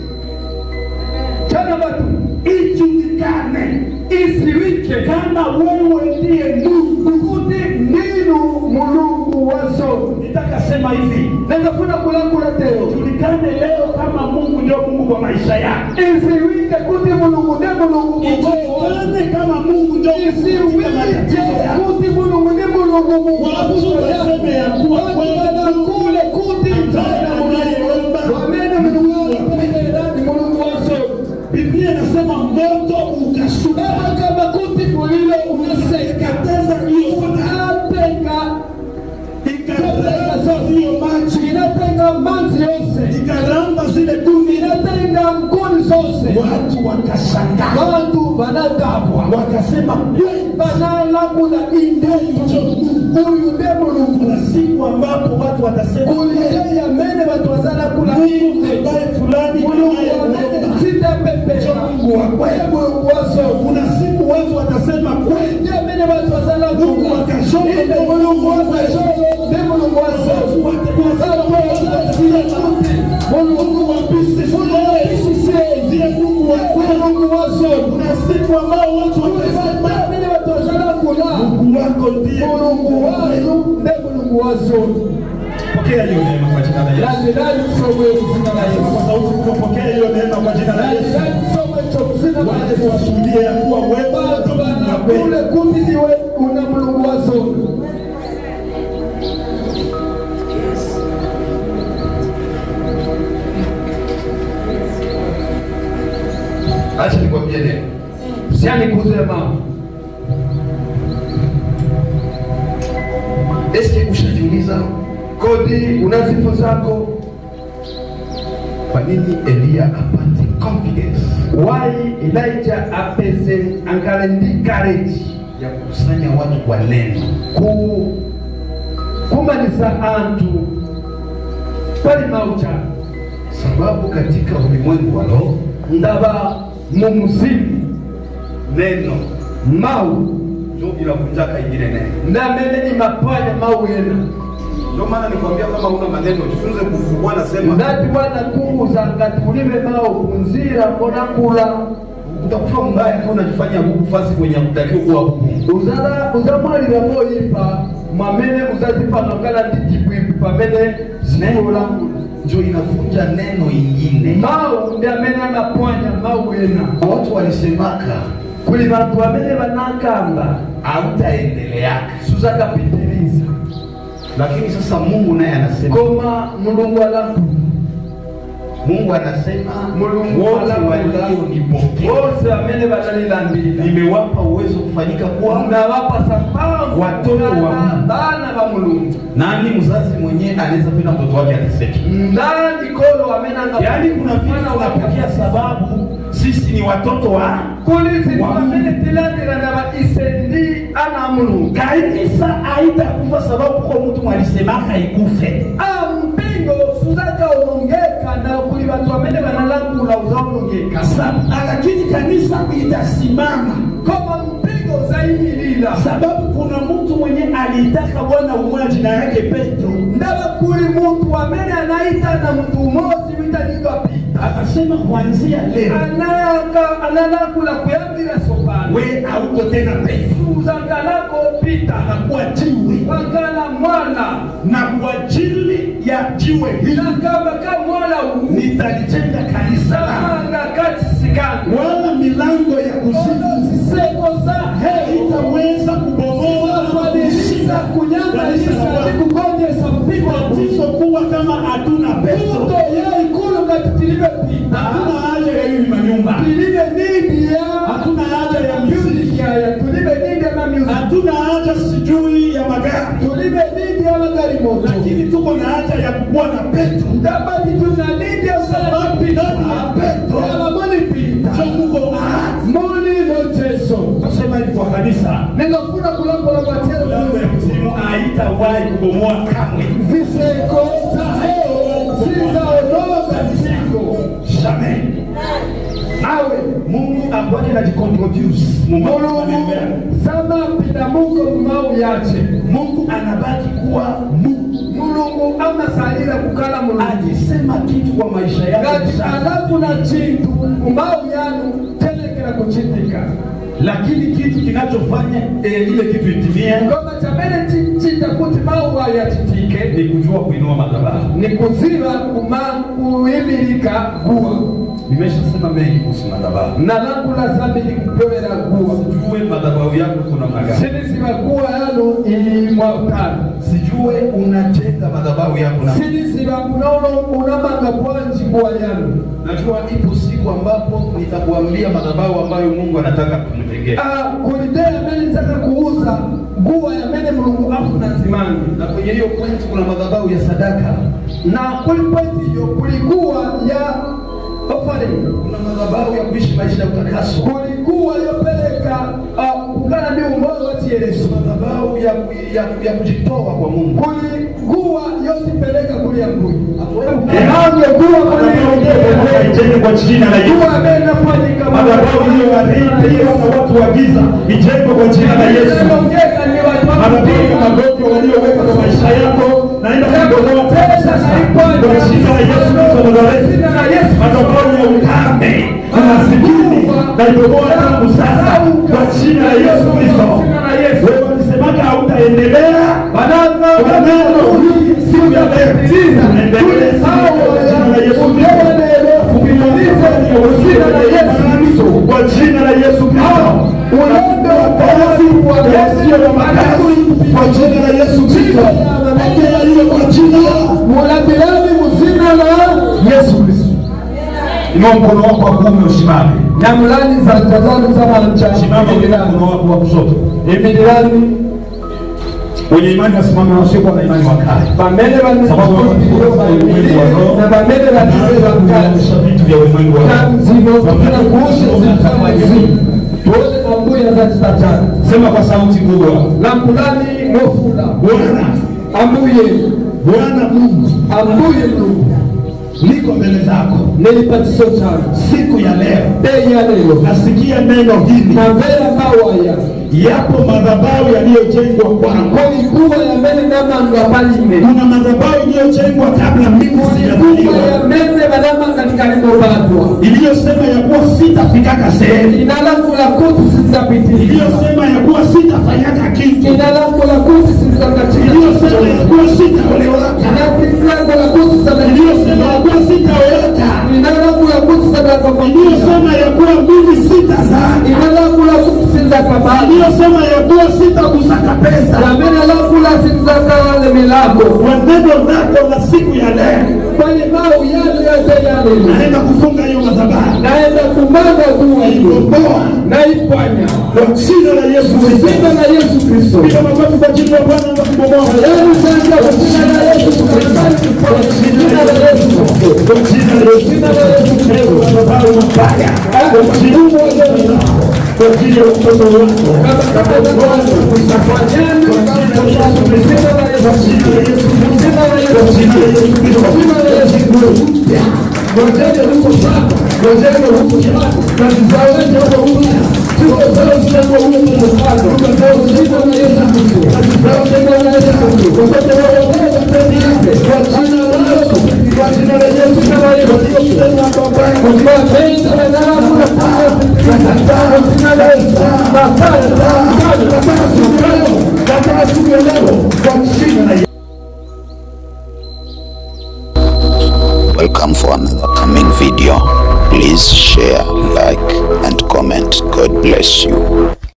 Chana watu ijulikane isiwike kama wewe ndiye Mungu, kuti ninu Mulungu wazo. Nitakasema hivi, ningafuna kulangula teo. Ijulikane leo kama Mungu ndio Mungu kwa maisha yako. Isiwike kuti Mulungu ndiye Mulungu. Ijulikane kama Mungu ndio isiwike kuti Mulungu ndiye Mulungu. Watu waseme ya kuwa kule kuti unayeomba wamene Mulungu wazo. Biblia inasema moto ukashuka kama kuti kulile unasekateza hiyo inatenga maji yose, ikaramba zile duni, inatenga mkoni zose. Watu wakashangaa, watu wanadabwa, wakasema banalakula indecho huyu ndiye Mulungu. Kuna siku ambapo watu watasema kuliye yamene watu wazala kula ambaye fulani sitapepe Mungu Mungu wazo. Kuna siku watu watasema kweli yamene watu wazala Mungu akashona Mungu wazo ndiye Mungu wazo. Mungu wa pisi ndiye Mungu wa Mungu wazo. Kuna siku ambao watu watasema yamene watu wazala kula Mungu wako ndiye Mungu wazo ndiye Mungu wazo. Pokea hiyo neema kwa jina la Yesu. Lazima tusome jina la Yesu. Kwa sauti kupokea hiyo neema kwa jina la Yesu. Waje washuhudie ya kuwa wewe kule kuti niwe una Mungu wazo. Acha yani kusema. Eske ushajiuliza Kodi una sifa zako? kwa nini Elia apate confidence Why Elijah apese angalendi courage ya kukusanya watu kwa neno? kumanisa antu pali maucha? Sababu katika ulimwengu wa roho Ndaba mumuzimu neno mau ndio inavunjaka ingine neno. ndamene imapanya mau yena. Ndio maana nikwambia kama una maneno jifunze kufungua na sema. Ndati wana kuuza ngati ulime mau kunzira mbona kula Utakufa mbaya kama unajifanya huku fasi kwenye kutakiwa kuwa huku. Uzamwalira moyipa mwamene uzazipa ngakala ndijibwipi pamene zikula Ndio inavunja neno ingine. mau ndi amene amapwanya mau yena. Watu walisemaka Kuli bantu amene banakamba hautaendeleaka. suzakapitiliza, Lakini sasa Mungu naye anasema, koma mulungu alaku Mungu anasema mulungu wote alaku walionipokea wose amene banalilambira nimewapa uwezo kufanyika kuwa nawapa sababu watoto wa Mungu. bana ba mulungu. Nani mzazi mwenyewe anaweza penda mtoto wake ateseke? Ndani kolo amene anga Yaani kuna vitu tunapokea sababu sisi ni watoto wa kulisi amene tilandira na baisendi ana mulungu. kanisa haitakufa sababu kwa mtu mwalisemaka ikufe. Mpingo suzaka ulongeka na kuli bantu amene banalangula uzaulongeka. Lakini kanisa itasimama Koma mpingo zaimilila sababu kuna mtu mwenye aliitaka Bwana umoja jina yake Petro. ndaba kuli muntu amene anaita na mtu umozi witanidwa Pita. Akasema kuanzia leo Analakula kuyambira sopana we hauko tena Petro, uzangalako Pita anakuwa jiwe, wakala mwana na kwa ajili ya jiwe hili nakabaka mwana nitalijenga kanisa langu, anga kati sikani wala milango ya kuzimu seko za haitaweza kubomoa kunyanga isa nikugonyesa mpigwa tatizo kuwa kama hatuna Petro. Kuto ya ikulu katitilibe Pita. Hatuna haja ya hiyo manyumba, Tulibe nini ya hatuna haja ya muziki, tulibe nini ya music, hatuna haja sijui ya magari, tulibe nini ya magari moto, lakini tuko na haja ya kuwa na Petro. ndabati tuna nini ya Sababu ndani ya Petro ya moni Pita Mungu ahadi. moni moteso. Nasema hivi kwa kanisa, Ningafuna kulako la matero milango ya kuzimu haitawahi kubomoa kamwe. viseko za heo sizaondoka ziko Jamais. awe Mungu abwake na jikontroduce. mulungu sama pidamuko mau yache. Mungu anabaki kuwa Mungu. Mulungu amasalira kukala mulungu Akisema kitu kwa maisha yako ngati alafu na chintu mau yanu telekera kuchitika, lakini kitu kinachofanya ile kitu itimie ngoma chamene chitakuti mau yachitike ni kujua kuinua madhabahu. ni kuziba kuimilika guwa. Nimeshasema mengi kuhusu madhabahu. na langu la zambi ni kupewera guwa. Sijue madhabahu yako kuna magari. Sini siba guwa yanu imwautana. Sijue unajenga madhabahu yako na Sini siba kunaono unamanga bwanji guwa yanu. najua ipo siku ambapo nitakuambia madhabahu ambayo Mungu anataka kumjengea. Kulidea mene nitaka kuuza guwa ya mene mulungu afu na timani. Na kwenye hiyo point kuna madhabahu ya sadaka. Na kuli point hiyo kulikuwa ya offering. Kuna madhabahu ya kuishi maisha ya utakaso. Kulikuwa yopeleka kukana ni umoja wa tieleso. Madhabahu ya kujitoa kwa Mungu. Kulikuwa yosipeleka kuli ya mbui. Ehange guwa kuli kwa jina la Yesu. guwa mena pwanyika Madhabahu hiyo hiyo na watu wa giza ijengwe kwa jina la Yesu. Madhabahu ya magonjwa walioweka kwa maisha yako naenda kubomoa tena sasa kwa jina la Yesu Kristo wa Nazareti. Madhabahu ya ukame na masikini na ibomoa tangu sasa kwa jina la Yesu Kristo. Wewe ulisemaka hautaendelea kwa neno hili siku ya leo. Endelea kwa jina la Yesu Kristo. Kwa jina la Yesu Kristo. Unaomba wakati wasio na makazi kwa jina la Yesu Kristo. Pokea hiyo kwa jina Mulabilani muzina la Yesu Kristo. Inua mkono wako wa kuume usimame. Nyamulani za tazanu za mancha. Simama kwa mkono wako wa kushoto. Imilani. Wenye imani wasimame na wasiokuwa na imani wakae. Bamele bani sababu ulimwengu wa roho na bamele bani kuonyesha vitu vya ulimwengu wa roho. Zino tuna kuosha zifanya hizi. Tuone mambuya za tatana. Sema kwa sauti kubwa. Lampulani mofula. Bwana ambuye. Bwana Mungu. Ambuye Mungu. Niko mbele zako. Nilipatiso chana. Siku ya leo. Bei ya leo. Nasikia neno hili. Na vela mawaya. Yapo madhabahu yaliyojengwa kwangu. Kulikuwa ya mene nama ngapalime. Kuna madhabahu iliyojengwa kabla mbingu hazijazaliwa. Ya mene badama katika lipobatwa. Iliyosema ya kuwa sitafikaka sehemu. Inalangu la kuti sitapitili. Iliyosema ya kuwa sitafanyaka kitu. Inalangu la kuti sitakatika. Iliyosema ya kuwa sitaolewaka. Inalangu la kuti sitakatika. Iliyosema ya kuwa sitaolewaka. Inalangu la kuti sitakatika. Iliyosema ya kuwa mimi sitazaa. Inalangu la kuti sitakatika. Iliyosema ya kuwa sitakusaka pesa. Yamena langu la sitaka wale milango. Waneno lako la siku ya leo. Kwenye mau yale yale. Naenda kufunga hiyo madhabahu. Naenda kumanga dua hiyo. Naifanya. Kwa jina la Yesu Kristo. Jina la Yesu Kristo. Piga makofi kwa jina la Bwana na kubomoa. Yaani sasa kwa jina la Yesu Kristo. Kwa jina la Yesu Kristo. Kwa jina la Yesu Kristo. Madhabahu mabaya. Kwa jina la Yesu. Kwa ajili ya mtoto wako. Welcome for another coming video. Please share, like and comment. God bless you.